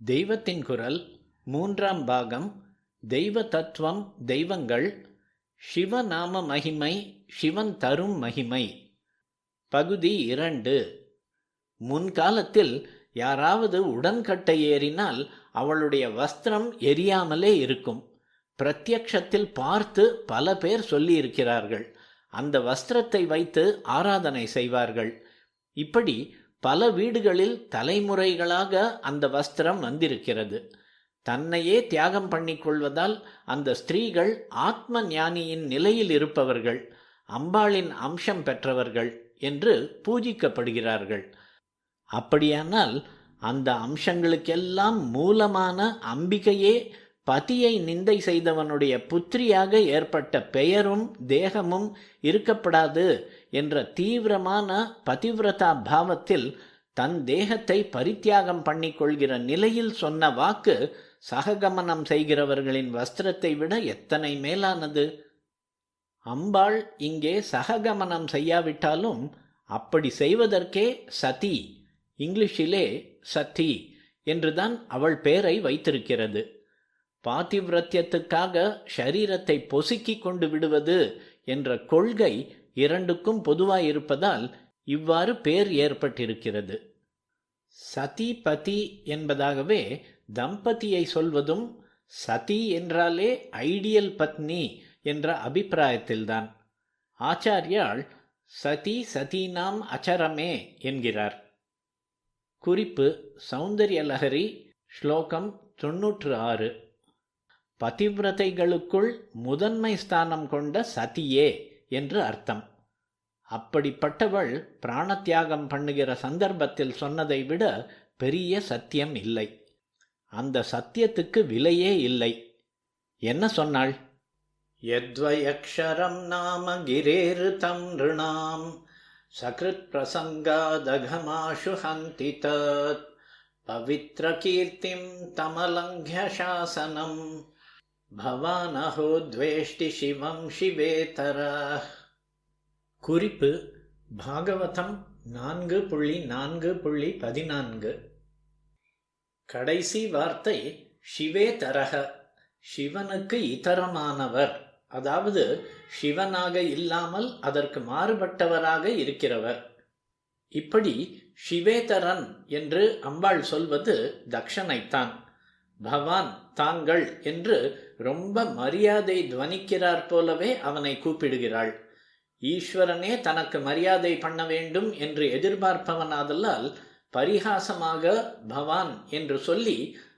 தெய்வத்தின் குரல் மூன்றாம் பாகம். தெய்வ தத்துவம், தெய்வங்கள், சிவநாம மகிமை, சிவன் தரும் மகிமை. பகுதி 2. முன்காலத்தில் யாராவது உடன்கட்டை ஏறினால் அவளுடைய வஸ்திரம் எரியாமலே இருக்கும். பிரத்யக்ஷத்தில் பார்த்து பல பேர் சொல்லியிருக்கிறார்கள். அந்த வஸ்திரத்தை வைத்து ஆராதனை செய்வார்கள். இப்படி பல வீடுகளில் தலைமுறைகளாக அந்த வஸ்திரம் வந்திருக்கிறது. தன்னையே தியாகம் பண்ணிக்கொள்வதால் அந்த ஸ்திரீகள் ஆத்ம ஞானியின் நிலையில் இருப்பவர்கள், அம்பாளின் அம்சம் பெற்றவர்கள் என்று பூஜிக்கப்படுகிறார்கள். அப்படியானால் அந்த அம்சங்களுக்கெல்லாம் மூலமான அம்பிகையே பதியை நிந்தை செய்தவனுடைய புத்திரியாக ஏற்பட்ட பெயரும் தேகமும் இருக்கப்படாது என்ற தீவிரமான பதிவிரதா பாவத்தில் தன் தேகத்தை பரித்தியாகம் பண்ணிக்கொள்கிற நிலையில் சொன்ன வாக்கு சககமனம் செய்கிறவர்களின் வஸ்திரத்தை விட எத்தனை மேலானது! அம்பாள் இங்கே சககமனம் செய்யாவிட்டாலும் அப்படி செய்வதற்கே சதி, இங்கிலீஷிலே சதி என்றுதான் அவள் பெயரை வைத்திருக்கிறது. பாதிவிரத்தியத்துக்காக ஷரீரத்தை பொசுக்கி கொண்டு விடுவது என்ற கொள்கை இரண்டுக்கும் பொதுவாயிருப்பதால் இவ்வாறு பேர் ஏற்பட்டிருக்கிறது. சதி பதி என்பதாகவே தம்பதியை சொல்வதும் சதி என்றாலே ஐடியல் பத்னி என்ற அபிப்பிராயத்தில்தான். ஆச்சாரியால் சதி சதீனாம் அச்சரமே என்கிறார். குறிப்பு: சௌந்தர்யலஹரி, ஸ்லோகம் 96. பதிவிரதைகளுக்குள் முதன்மை ஸ்தானம் கொண்ட சதியே என்று அர்த்தம். அப்படிப்பட்டவள் பிராணத்தியாகம் பண்ணுகிற சந்தர்ப்பத்தில் சொன்னதை விட பெரிய சத்தியம் இல்லை. அந்த சத்தியத்துக்கு விலையே இல்லை. என்ன சொன்னாள்? யத்வயக்ஷரம் நாம கிரேருதம் ரிணாம் சகிருத் பிரசங்காதகமாஷு ஹந்தி தத் பவித்ர கீர்த்திம் தமலங்க்ய சாசனம் பவானஹோ த்வேஷ்டி சிவம் சிவேதரः. குறிப்பு: பாகவதம் 4.4.14. கடைசி வார்த்தை சிவேதரஹ, சிவனுக்கு இதரமானவர், அதாவது சிவனாக இல்லாமல் அதற்கு மாறுபட்டவராக இருக்கிறவர். இப்படி சிவேதரன் என்று அம்பாள் சொல்வது தக்ஷனைத்தான். பவான், தாங்கள் என்று ரொம்ப மரியாதை துவனிக்கிறார் போலவே அவனை கூப்பிடுகிறாள். ஈஸ்வரனே தனக்கு மரியாதை பண்ண வேண்டும் என்று எதிர்பார்ப்பவனாதலால் பரிகாசமாக பவான் என்று சொல்லி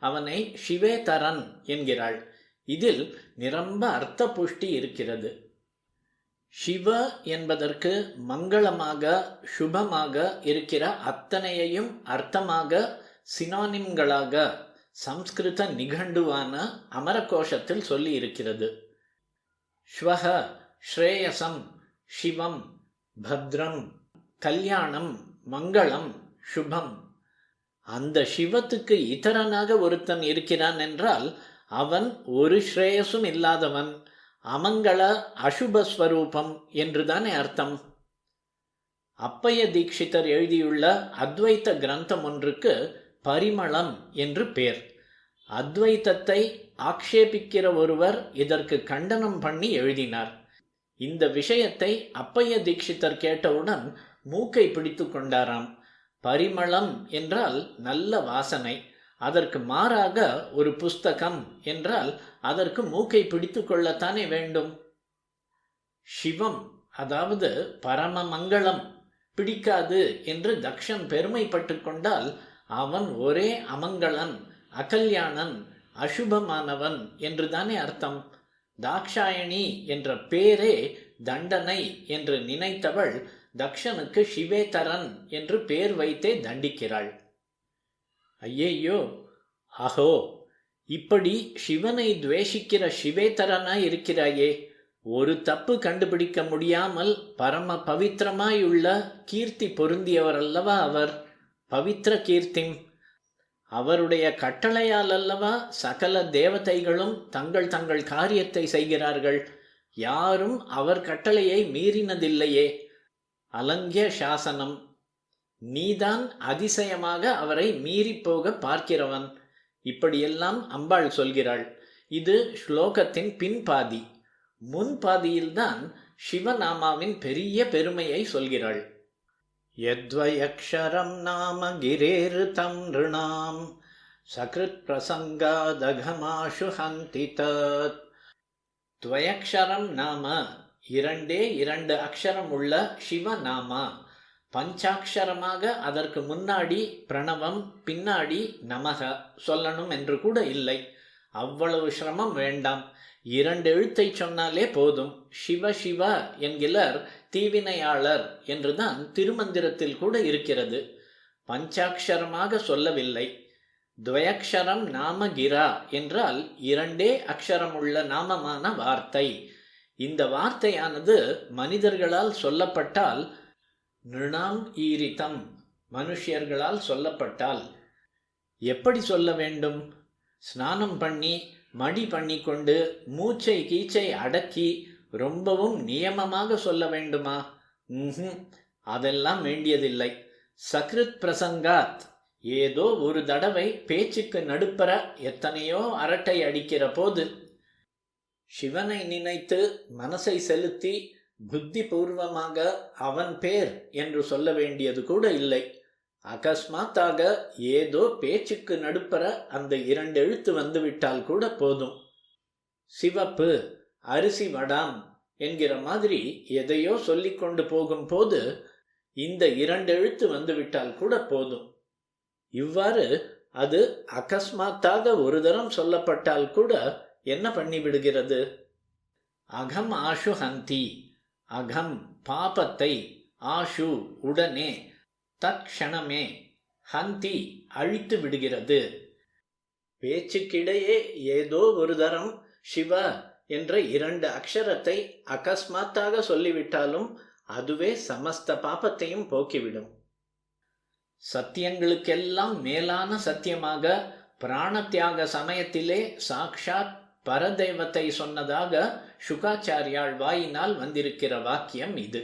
அவனை சிவேதரன் என்கிறாள். இதில் நிரம்ப அர்த்த புஷ்டி இருக்கிறது. சிவ என்பதற்கு மங்களமாக, சுபமாக இருக்கிற அத்தனையையும் அர்த்தமாக சினானிம்களாக சம்ஸ்கிருத நிகண்டுவான அமரகோஷத்தில் சொல்லி இருக்கிறது. ஸ்வஹ, ஸ்ரேயசம், சிவம், பத்ரம், கல்யாணம், மங்களம், சுபம். அந்த சிவத்துக்கு இதரனாக ஒருத்தன் இருக்கிறான் என்றால் அவன் ஒரு ஸ்ரேயசும் இல்லாதவன், அமங்கள அசுபஸ்வரூபம் என்றுதானே அர்த்தம். அப்பைய தீட்சிதர் எழுதியுள்ள அத்வைத்த கிரந்தம் ஒன்றுக்கு பரிமளம் என்று பேர். அத்வைத்தத்தை ஆக்ஷேபிக்கிற ஒருவர் இதற்கு கண்டனம் பண்ணி எழுதினார். இந்த விஷயத்தை அப்பைய தீட்சிதர் கேட்டவுடன் மூக்கை பிடித்து கொண்டாராம். பரிமளம் என்றால் நல்ல வாசனை, அதற்கு மாறாக ஒரு புஸ்தகம் என்றால் அதற்கு மூக்கை பிடித்து கொள்ளத்தானே வேண்டும். சிவம், அதாவது பரம மங்களம் பிடிக்காது என்று தக்ஷன் பெருமைப்பட்டு கொண்டால் அவன் ஒரே அமங்களன், அகல்யாணன், அசுபமானவன் என்றுதானே அர்த்தம். தாக்ஷாயணி என்ற பேரே தண்டனை என்று நினைத்தவள் தக்ஷனுக்கு சிவேதரன் என்று பேர் வைத்தே தண்டிக்கிறாள். ஐயையோ, அஹோ, இப்படி சிவனை துவேஷிக்கிற சிவேதரனாய் இருக்கிறாயே, ஒரு தப்பு கண்டுபிடிக்க முடியாமல் பரம பவித்திரமாயுள்ள கீர்த்தி பொருந்தியவர் அல்லவா அவர். பவித்ர கீர்த்திம். அவருடைய கட்டளையால் அல்லவா சகல தேவதைகளும் தங்கள் தங்கள் காரியத்தை செய்கிறார்கள். யாரும் அவர் கட்டளையை மீறினதில்லையே. அலங்கிய சாசனம். நீதான் அதிசயமாக அவரை மீறிப்போக பார்க்கிறவன். இப்படியெல்லாம் அம்பாள் சொல்கிறாள். இது ஸ்லோகத்தின் பின்பாதி. முன்பாதியில்தான் சிவநாமாவின் பெரிய பெருமையை சொல்கிறாள். யத்வயக்ஷரம் நாம கிரேருதம் ரிணாம் சகிருத் பிரசங்காதகமாஷு ஹந்தி தத். துவயக்ஷரம் நாம, இரண்டே இரண்டு அக்ஷரம் உள்ள சிவநாமா. பஞ்சாட்சரமாக அதற்கு முன்னாடி பிரணவம், பின்னாடி நமக சொல்லணும் என்று கூட இல்லை. அவ்வளவு சிரமம் வேண்டாம். இரண்டு எழுத்தை சொன்னாலே போதும். சிவ சிவ என்கிறார் தீவினையாளர் என்றுதான் திருமந்திரத்தில் கூட இருக்கிறது. பஞ்சாட்சரமாக சொல்லவில்லை. துவயக்ஷரம் நாம கிரா என்றால் இரண்டே அக்ஷரமுள்ள நாமமான வார்த்தை. இந்த வார்த்தையானது மனிதர்களால் சொல்லப்பட்டால் நிருணாம் ஈரிதம், மனுஷியர்களால் சொல்லப்பட்டால் எப்படி சொல்ல வேண்டும்? ஸ்நானம் பண்ணி மடி பண்ணி கொண்டு மூச்சை கீச்சை அடக்கி ரொம்பவும் நியமமாக சொல்ல வேண்டுமா? அதெல்லாம் வேண்டியதில்லை. சக்ருத் பிரசங்காத், ஏதோ ஒரு தடவை பேச்சுக்கு நடுப்பற எத்தனையோ அரட்டை அடிக்கிற போது சிவனை நினைத்து மனசை செலுத்தி புத்தி பூர்வமாக அவன் பேர் என்று சொல்ல வேண்டியது கூட இல்லை. அகஸ்மாத்தாக ஏதோ பேச்சுக்கு நடுப்பற அந்த இரண்டு எழுத்து வந்துவிட்டால் கூட போதும். சிவப்பு, அரிசி வடாம் என்கிற மாதிரி எதையோ சொல்லிக்கொண்டு போகும் போது இந்த இரண்டு எழுத்து வந்துவிட்டால் கூட போதும். இவ்வாறு அது அகஸ்மாத்தாக ஒரு தரம் சொல்லப்பட்டால் கூட என்ன பண்ணிவிடுகிறது? அகம் ஆஷு ஹந்தி, அகம் பாபத்தை, ஆஷு உடனே, தற்க்ஷணமே, ஹந்தி அழித்து விடுகிறது. பேச்சுக்கிடையே ஏதோ ஒரு தரம் சிவ என்ற இரண்டு அக்ஷரத்தை அகஸ்மாத்தாக சொல்லிவிட்டாலும் அதுவே சமஸ்த பாபத்தையும் போக்கிவிடும். சத்தியங்களுக்கெல்லாம் மேலான சத்தியமாக பிராணத்தியாக சமயத்திலே சாக்ஷாத் பரதெய்வத்தை சொன்னதாக சுகாச்சாரியாள் வாயினால் வந்திருக்கிற வாக்கியம் இது.